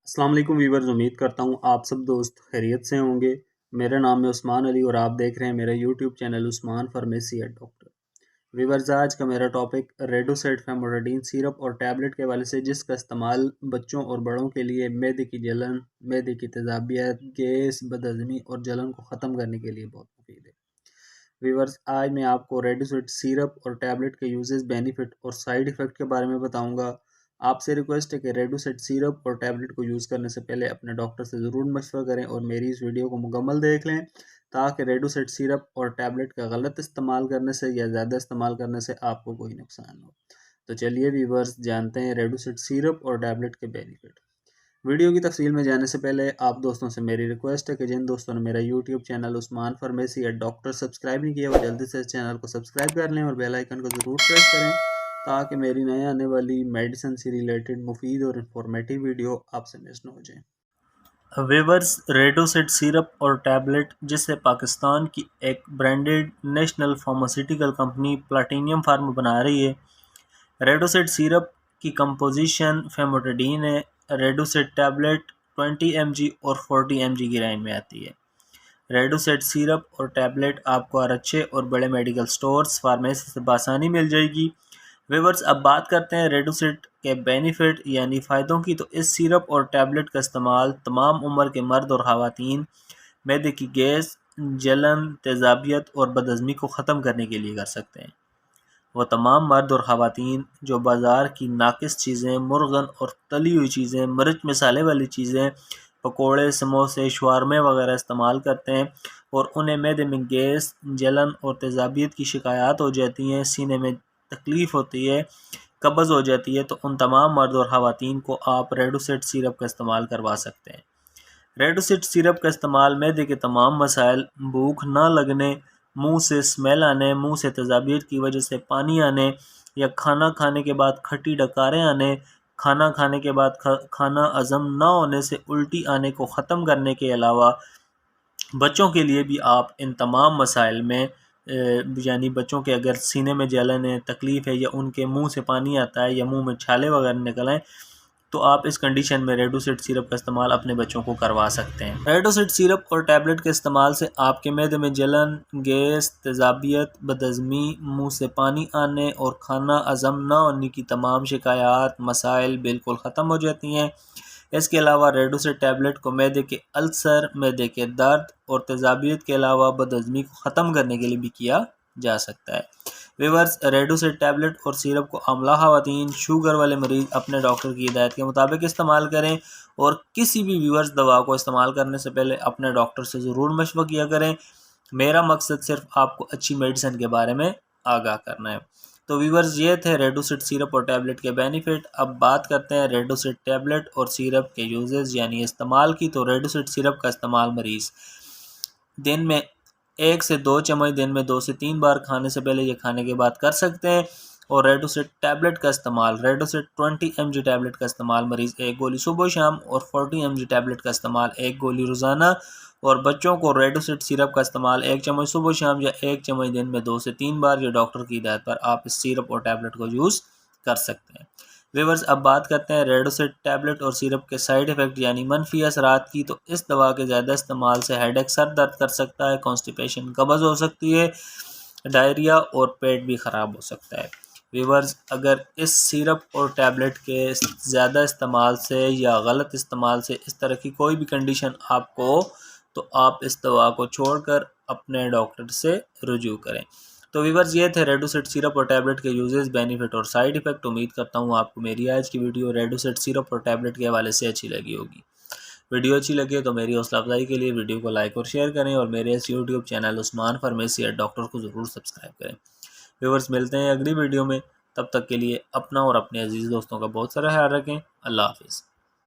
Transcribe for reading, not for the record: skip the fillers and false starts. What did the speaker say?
अस्सलाम वालेकुम वीवर्स, उम्मीद करता हूँ आप सब दोस्त खैरियत से होंगे। मेरा नाम है उस्मान अली और आप देख रहे हैं मेरा YouTube channel Usman pharmacy and doctor. Viewers, आज का मेरा टॉपिक रेडोसेट फेमोरेडिन सिरप और टैबलेट के हवाले से, जिसका इस्तेमाल बच्चों और बड़ों के लिए मैदे की जलन, मैदे की तेज़ाबियत, गैस, बदहज़मी और जलन को ख़त्म करने के लिए बहुत मुफीद है। वीवर्स, आज मैं आपको रेडोसेट सिरप और टैबलेट के यूजेस, बेनिफिट और साइड इफ़ेक्ट के बारे में बताऊंगा। आपसे रिक्वेस्ट है कि रेडोसेट सिरप और टैबलेट को यूज़ करने से पहले अपने डॉक्टर से ज़रूर मशवरा करें और मेरी इस वीडियो को मुकम्मल देख लें, ताकि रेडोसेट सिरप और टैबलेट का गलत इस्तेमाल करने से या ज़्यादा इस्तेमाल करने से आपको कोई नुकसान हो। तो चलिए वीवर्स, जानते हैं रेडोसेट सिरप और टैबलेट के बेनिफिट। वीडियो की तफसील में जाने से पहले आप दोस्तों से मेरी रिक्वेस्ट है कि जिन दोस्तों ने मेरा YouTube channel Usman pharmacy and doctor subscribe नहीं किया, वो जल्दी से इस चैनल को सब्सक्राइब कर लें और बेल आइकन को ज़रूर प्रेस करें, ताकि मेरी नए आने वाली मेडिसिन से रिलेटेड मुफीद और इंफॉर्मेटिव वीडियो आपसे मिस न हो जाए। वेवर्स, रेडोसेट सिरप और टैबलेट, जिसे पाकिस्तान की एक branded national pharmaceutical company platinum pharma बना रही है। रेडोसेट सिरप की कंपोजिशन फेमोरेडिन है। रेडोसेट टैबलेट 20 mg और 40 mg की रेंज में आती है। रेडोसेट सिरप और टैबलेट आपको हर अच्छे और बड़े मेडिकल स्टोर्स, फार्मेसी से बआसानी मिल जाएगी। व्यूअर्स, अब बात करते हैं रेडोसेट के बेनिफिट यानी फ़ायदों की। तो इस सिरप और टैबलेट का इस्तेमाल तमाम उम्र के मर्द और ख़वातीन मैदे की गैस, जलन, तेज़ाबियत और बदहज़मी को ख़त्म करने के लिए कर सकते हैं। वह तमाम मर्द और ख़वातीन जो बाज़ार की नाकिस चीज़ें, मुर्गन और तली हुई चीज़ें, मिर्च मसाले वाली चीज़ें, पकोड़े, समोसे, शवारमे वगैरह इस्तेमाल करते हैं और उन्हें मैदे में गैस, जलन और तेज़ाबियत की शिकायत हो जाती हैं, सीने में तकलीफ़ होती है, कब्ज़ हो जाती है, तो उन तमाम मर्द और ख़वातीन को आप रेडोसेट सिरप का इस्तेमाल करवा सकते हैं। रेडोसेट सिरप का इस्तेमाल मैदे के तमाम मसाइल, भूख ना लगने, मुंह से स्मेल आने, मुंह से तेज़ाबियत की वजह से पानी आने या खाना खाने के बाद खट्टी डकारें आने, खाना खाने के बाद खाना हज़म ना होने से उल्टी आने को ख़त्म करने के अलावा बच्चों के लिए भी आप इन तमाम मसाइल में यानी बच्चों के अगर सीने में जलन है, तकलीफ़ है या उनके मुंह से पानी आता है या मुंह में छाले वगैरह निकल आए, तो आप इस कंडीशन में रेडोसेट सिरप का इस्तेमाल अपने बच्चों को करवा सकते हैं। रेडोसेट सिरप और टैबलेट के इस्तेमाल से आपके मैदे में जलन, गैस, तेज़ाबियत, बदहज़मी, मुंह से पानी आने और खाना हज़म ना होने की तमाम शिकायत, मसाइल बिल्कुल ख़त्म हो जाती हैं। इसके अलावा रेडोसेट टैबलेट को मैदे के अल्सर, मैदे के दर्द और तेज़ाबियत के अलावा बदहज़मी को ख़त्म करने के लिए भी किया जा सकता है। व्यूअर्स, रेडोसेट टैबलेट और सिरप को आमला ख़वातीन, शुगर वाले मरीज़ अपने डॉक्टर की हिदायत के मुताबिक इस्तेमाल करें और किसी भी व्यूअर्स दवा को इस्तेमाल करने से पहले अपने डॉक्टर से ज़रूर मशवरा किया करें। मेरा मकसद सिर्फ आपको अच्छी मेडिसिन के बारे में आगाह करना है। तो व्यूअर्स, ये थे रेडोसेट सिरप और टैबलेट के बेनिफिट। अब बात करते हैं रेडोसेट टैबलेट और सिरप के यूजेस यानी इस्तेमाल की। तो रेडोसेट सिरप का इस्तेमाल मरीज़ दिन में 1 से 2 चम्मच, दिन में 2 से 3 बार खाने से पहले या खाने के बाद कर सकते हैं। और रेडोसेट टैबलेट का इस्तेमाल, रेडोसेट 20 mg टैबलेट का इस्तेमाल मरीज़ 1 गोली सुबह शाम और 40 mg टैबलेट का इस्तेमाल 1 गोली रोज़ाना। और बच्चों को रेडोसेट सिरप का इस्तेमाल 1 चम्मच सुबह शाम या 1 चम्मच दिन में 2 से 3 बार, या डॉक्टर की हिदायत पर आप इस सिरप और टैबलेट को यूज़ कर सकते हैं। व्यूअर्स, अब बात करते हैं रेडोसेट टैबलेट और सिरप के साइड इफ़ेक्ट यानी मनफी असरात की। तो इस दवा के ज़्यादा इस्तेमाल से हेडेक, सर दर्द कर सकता है, कॉन्स्टिपेशन, कब्ज़ हो सकती है, डायरिया और पेट भी ख़राब हो सकता है। व्यूअर्स, अगर इस सिरप और टैबलेट के ज़्यादा इस्तेमाल से या गलत इस्तेमाल से इस तरह की कोई भी कंडीशन आपको हो, तो आप इस दवा को छोड़कर अपने डॉक्टर से रुजू करें। तो व्यूअर्स, ये थे रेडोसेट सिरप और टैबलेट के यूजेस, बेनिफिट और साइड इफ़ेक्ट। उम्मीद करता हूँ आपको मेरी आज की वीडियो रेडोसेट सिरप और टैबलेट के हवाले से अच्छी लगी होगी। वीडियो अच्छी लगे तो मेरी हौसला अफजाई के लिए वीडियो को लाइक और शेयर करें और मेरे इस YouTube channel Usman pharmacy and doctor को ज़रूर सब्सक्राइब करें। व्यूअर्स, मिलते हैं अगली वीडियो में। तब तक के लिए अपना और अपने अजीज़ दोस्तों का बहुत सारा ख्याल रखें। अल्लाह हाफिज़।